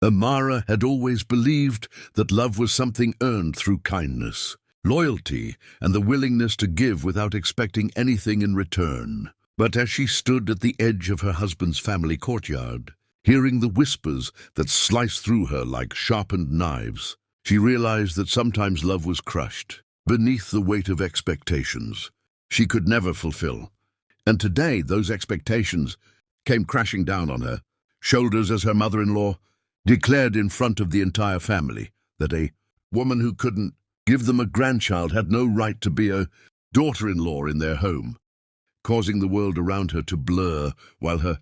Amara had always believed that love was something earned through kindness, loyalty, and the willingness to give without expecting anything in return. But as she stood at the edge of her husband's family courtyard, hearing the whispers that sliced through her like sharpened knives, she realized that sometimes love was crushed beneath the weight of expectations she could never fulfill. And today those expectations came crashing down on her shoulders as her mother-in-law declared in front of the entire family that a woman who couldn't give them a grandchild had no right to be a daughter-in-law in their home, causing the world around her to blur while her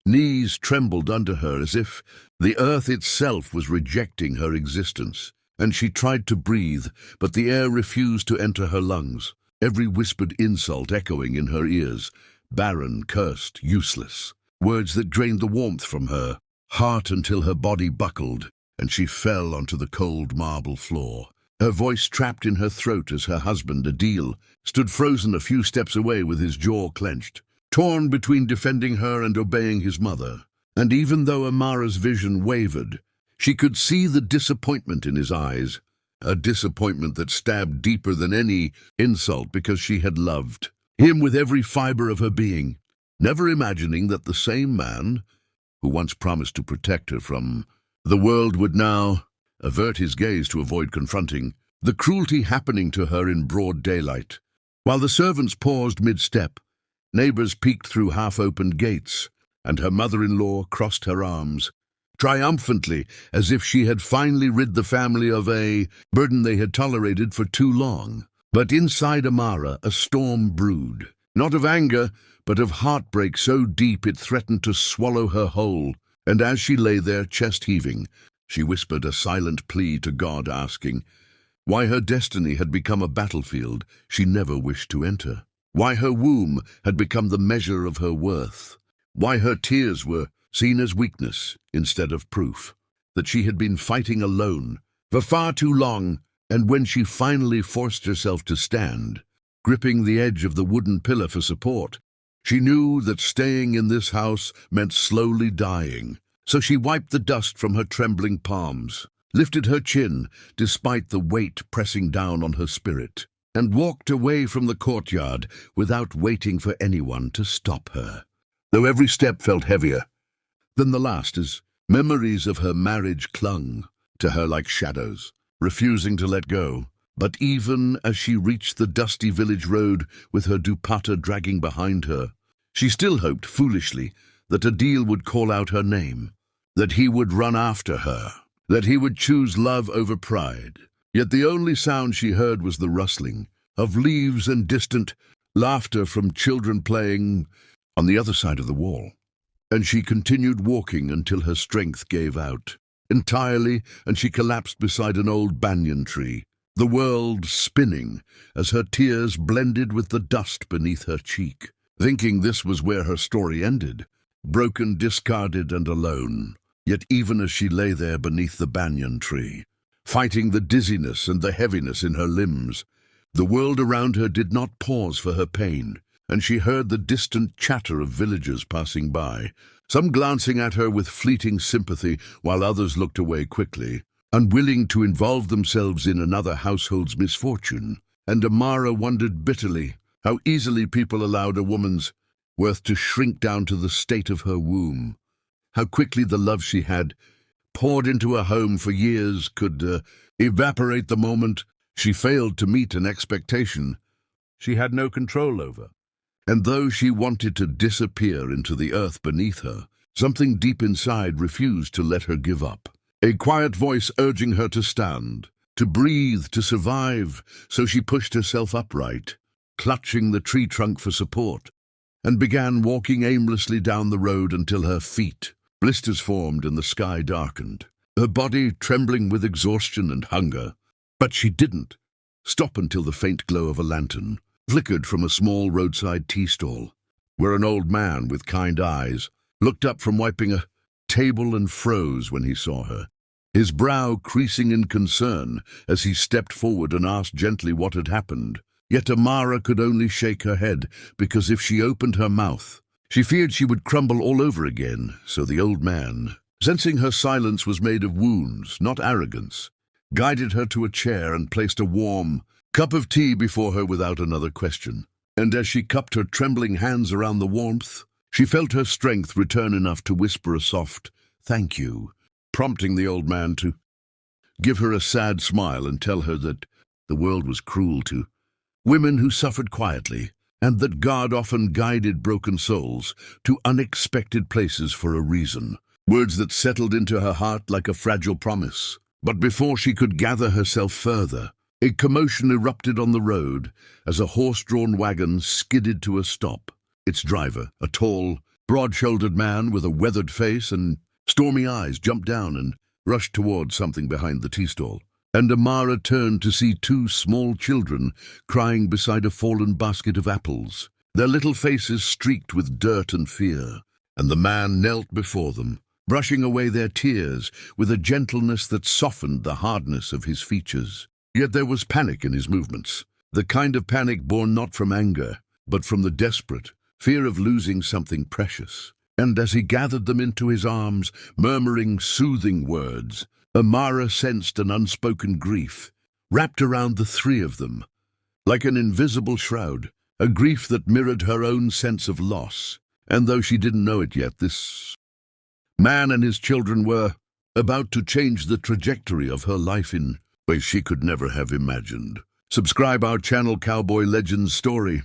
knees trembled under her as if the earth itself was rejecting her existence. And she tried to breathe, but the air refused to enter her lungs, every whispered insult echoing in her ears. Barren, cursed, useless. Words that drained the warmth from her heart until her body buckled, and she fell onto the cold marble floor. Her voice trapped in her throat as her husband, Adil, stood frozen a few steps away with his jaw clenched, torn between defending her and obeying his mother. And even though Amara's vision wavered, she could see the disappointment in his eyes, a disappointment that stabbed deeper than any insult because she had loved him with every fiber of her being, never imagining that the same man who once promised to protect her from the world would now avert his gaze to avoid confronting the cruelty happening to her in broad daylight. While the servants paused mid-step, neighbors peeked through half-opened gates, and her mother-in-law crossed her arms triumphantly, as if she had finally rid the family of a burden they had tolerated for too long. But inside Amara, a storm brewed, not of anger, but of heartbreak so deep it threatened to swallow her whole. And as she lay there, chest heaving, she whispered a silent plea to God, asking why her destiny had become a battlefield she never wished to enter, why her womb had become the measure of her worth, why her tears were seen as weakness instead of proof, that she had been fighting alone for far too long. And when she finally forced herself to stand, gripping the edge of the wooden pillar for support, she knew that staying in this house meant slowly dying. So she wiped the dust from her trembling palms, lifted her chin despite the weight pressing down on her spirit, and walked away from the courtyard without waiting for anyone to stop her. Though every step felt heavier than the last as memories of her marriage clung to her like shadows, refusing to let go. But even as she reached the dusty village road with her dupatta dragging behind her, she still hoped foolishly that Adil would call out her name, that he would run after her, that he would choose love over pride. Yet the only sound she heard was the rustling of leaves and distant laughter from children playing on the other side of the wall. And she continued walking until her strength gave out entirely, and she collapsed beside an old banyan tree, the world spinning as her tears blended with the dust beneath her cheek, thinking this was where her story ended, broken, discarded, and alone. Yet even as she lay there beneath the banyan tree, fighting the dizziness and the heaviness in her limbs, the world around her did not pause for her pain, and she heard the distant chatter of villagers passing by, some glancing at her with fleeting sympathy while others looked away quickly, unwilling to involve themselves in another household's misfortune. And Amara wondered bitterly how easily people allowed a woman's worth to shrink down to the state of her womb, how quickly the love she had poured into her home for years could evaporate the moment she failed to meet an expectation she had no control over. And though she wanted to disappear into the earth beneath her, something deep inside refused to let her give up. A quiet voice urging her to stand, to breathe, to survive. So she pushed herself upright, clutching the tree trunk for support, and began walking aimlessly down the road until her feet blisters formed and the sky darkened, her body trembling with exhaustion and hunger. But she didn't stop until the faint glow of a lantern flickered from a small roadside tea stall, where an old man with kind eyes looked up from wiping a table and froze when he saw her, his brow creasing in concern as he stepped forward and asked gently what had happened. Yet Amara could only shake her head, because if she opened her mouth, she feared she would crumble all over again. So the old man sensing her silence was made of wounds, not arrogance, guided her to a chair and placed a warm cup of tea before her without another question. And as she cupped her trembling hands around the warmth, she felt her strength return enough to whisper a soft, "Thank you," prompting the old man to give her a sad smile and tell her that the world was cruel to women who suffered quietly, and that God often guided broken souls to unexpected places for a reason. Words that settled into her heart like a fragile promise. But before she could gather herself further, a commotion erupted on the road as a horse-drawn wagon skidded to a stop. Its driver, a tall, broad-shouldered man with a weathered face and stormy eyes, jumped down and rushed towards something behind the tea stall. And Amara turned to see two small children crying beside a fallen basket of apples, their little faces streaked with dirt and fear. And the man knelt before them, brushing away their tears with a gentleness that softened the hardness of his features. Yet there was panic in his movements, the kind of panic born not from anger, but from the desperate fear of losing something precious. And as he gathered them into his arms, murmuring soothing words, Amara sensed an unspoken grief wrapped around the three of them, like an invisible shroud, a grief that mirrored her own sense of loss. And though she didn't know it yet, this man and his children were about to change the trajectory of her life in ways she could never have imagined. Subscribe our channel, Cowboy Legends Story.